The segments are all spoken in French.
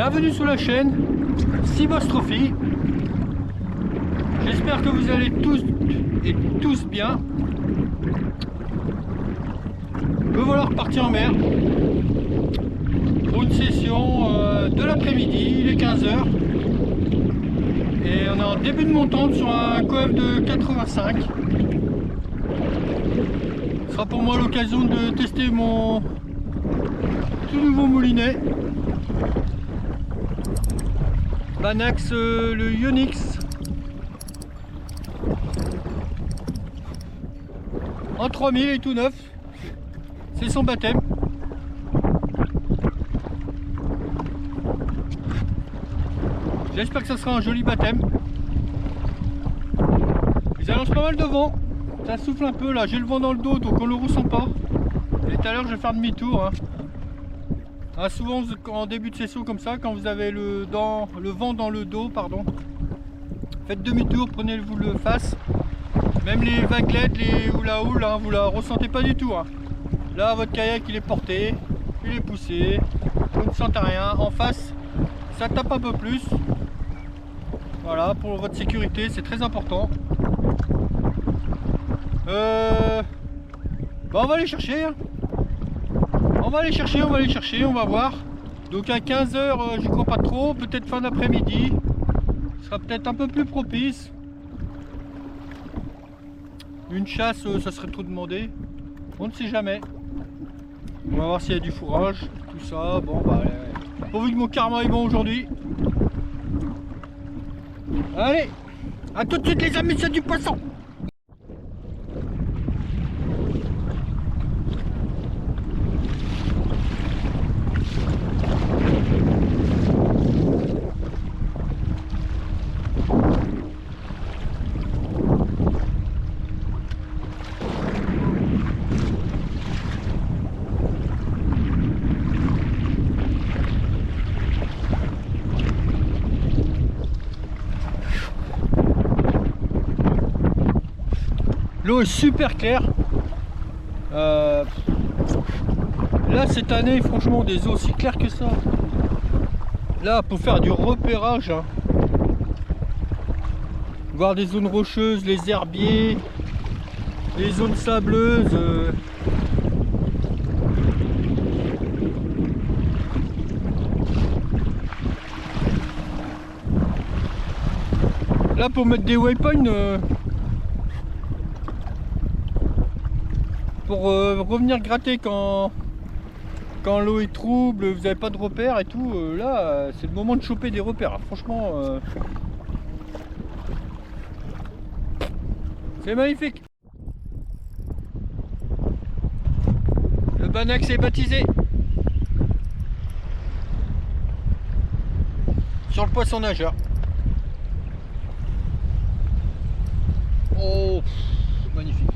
Bienvenue sur la chaîne Seaboss Trophy. J'espère que vous allez tous bien. Me voilà reparti en mer pour une session de l'après-midi. Il est 15 h et on est en début de montante sur un coef de 85. Ce sera pour moi l'occasion de tester mon tout nouveau moulinet Banax, le Ionix en 3000 et tout neuf. C'est son baptême. J'espère que ça sera un joli baptême. Ils annoncent pas mal de vent. Ça souffle un peu là. J'ai le vent dans le dos donc on le ressent pas. Et tout à l'heure je vais faire demi-tour. Souvent en début de session comme ça, quand vous avez le vent dans le dos, pardon, faites demi-tour, prenez-vous le face. Même les vaguelettes, les hula-houle, vous la ressentez pas du tout. Là votre kayak il est porté, il est poussé, vous ne sentez rien. En face ça tape un peu plus. Voilà, pour votre sécurité c'est très important. On va aller chercher. On va aller chercher, on va voir. Donc à 15 h, j'y crois pas trop, peut-être fin d'après-midi. Ce sera peut-être un peu plus propice. Une chasse, ça serait trop demandé. On ne sait jamais. On va voir s'il y a du fourrage, tout ça. Bon bah pourvu que mon karma est bon aujourd'hui. Allez, à tout de suite les amis, c'est du poisson. L'eau est super claire. Là cette année franchement des eaux aussi claires que ça. Là pour faire du repérage, voir des zones rocheuses, les herbiers, les zones sableuses. Là pour mettre des waypoints. Pour revenir gratter quand l'eau est trouble, vous n'avez pas de repères et tout, là c'est le moment de choper des repères. Franchement, c'est magnifique. Le Banax est baptisé sur le poisson nageur. Oh, magnifique.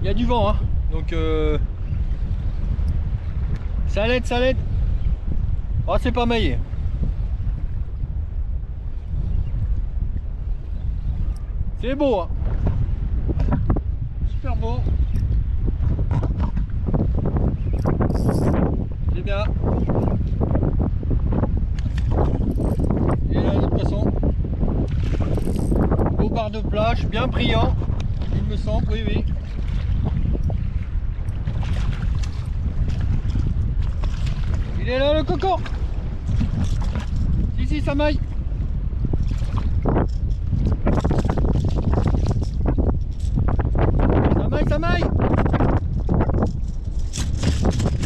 Il y a du vent, donc ça l'aide. Oh, c'est pas maillé. C'est beau, super beau. C'est bien. Et là notre poisson. Beau bar de plage, bien brillant, il me semble, oui. Il est là le coco. Si ça maille. Ça maille.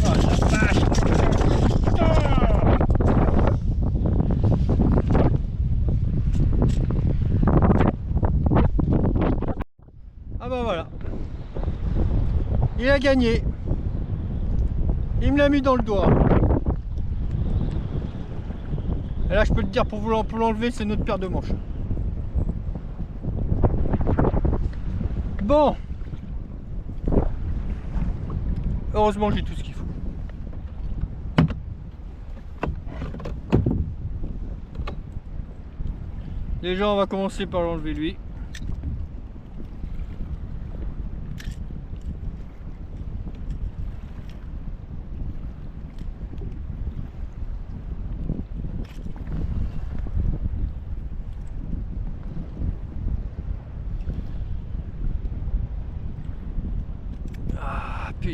Oh la vache. Ah bah voilà. Il a gagné. Il me l'a mis dans le doigt. Et là je peux te dire, pour l'enlever c'est notre paire de manches. Bon, heureusement j'ai tout ce qu'il faut. Déjà on va commencer par l'enlever lui.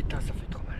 putain, ça fait trop mal.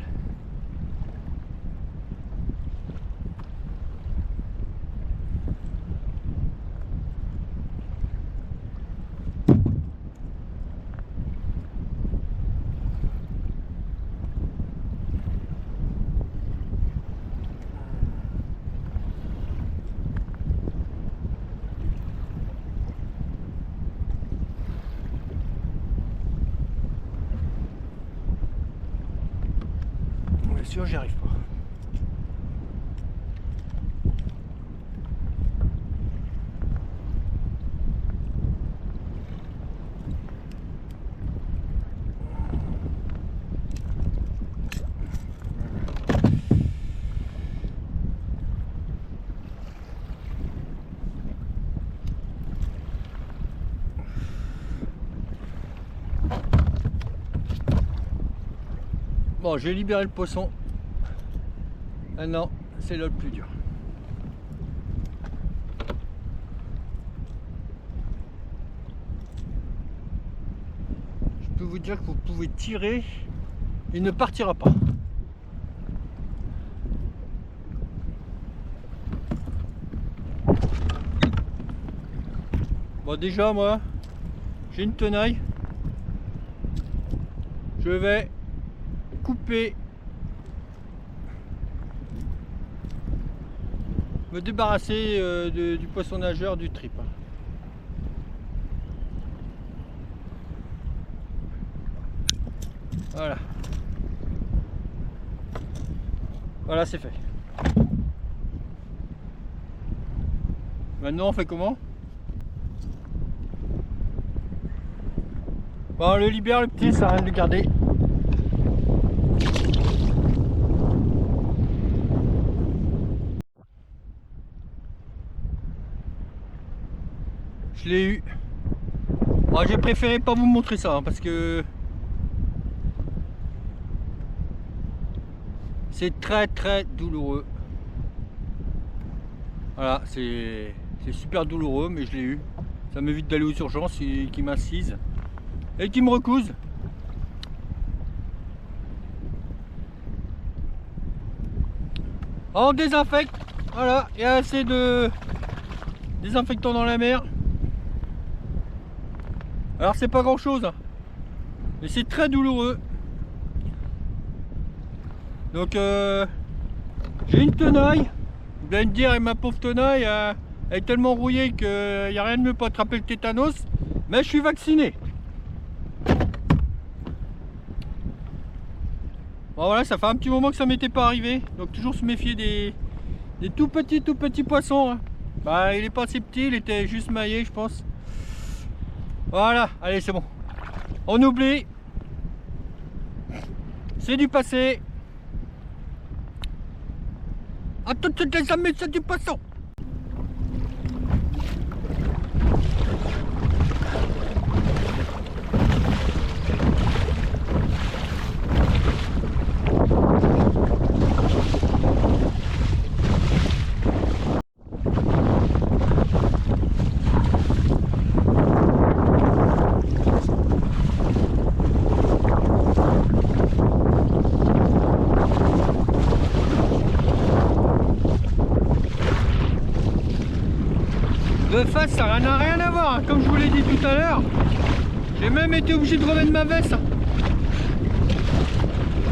Bien sûr, j'y arrive pas. Bon, j'ai libéré le poisson. Maintenant, c'est là le plus dur. Je peux vous dire que vous pouvez tirer, il ne partira pas. Bon, déjà, moi, j'ai une tenaille. Je vais couper, me débarrasser du poisson nageur, du trip. Voilà. Voilà, c'est fait. Maintenant, on fait comment? Bon, on le libère, le petit, ça sert à rien de le garder. Je l'ai eu. Bon, j'ai préféré pas vous montrer ça hein, parce que c'est très très douloureux. Voilà, c'est super douloureux, mais je l'ai eu. Ça m'évite d'aller aux urgences et qui m'incise et qui me recouse. On désinfecte. Voilà, il y a assez de désinfectant dans la mer. Alors c'est pas grand chose, hein, mais c'est très douloureux. Donc j'ai une tenaille. Vous allez me dire, ma pauvre tenaille elle est tellement rouillée qu'il n'y a rien de mieux pour attraper le tétanos. Mais je suis vacciné. Bon voilà, ça fait un petit moment que ça m'était pas arrivé. Donc toujours se méfier des tout petits poissons. Hein. Bah il est pas si petit, il était juste maillé je pense. Voilà, allez c'est bon. On oublie. C'est du passé. À toutes les amis, c'est du poisson. De face, ça n'a rien à voir, hein. Comme je vous l'ai dit tout à l'heure, j'ai même été obligé de remettre ma veste.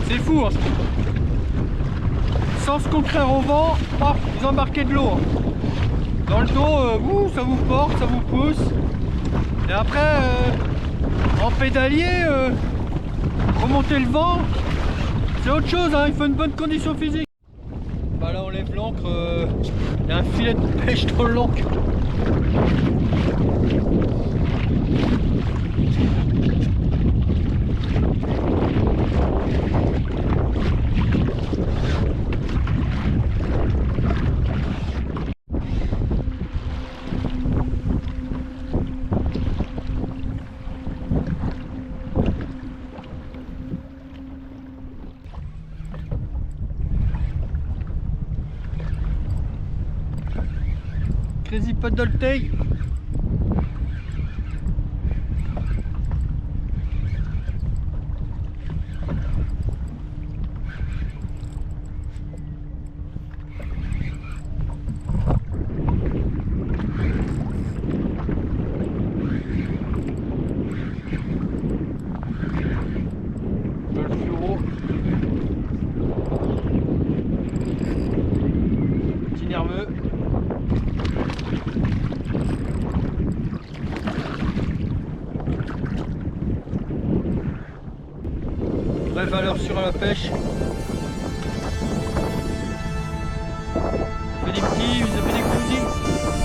C'est fou, hein. Sens contraire au vent, paf, vous embarquez de l'eau. Hein. Dans le dos, ça vous porte, ça vous pousse. Et après, en pédalier, remonter le vent, c'est autre chose, hein. Il faut une bonne condition physique. Bah là on lève l'ancre, il y a un filet de pêche dans l'ancre. Crazy Paddle Tail. nerveux. Vraie valeur sûre à la pêche. Ça fait des petits, ça fait des gros petits.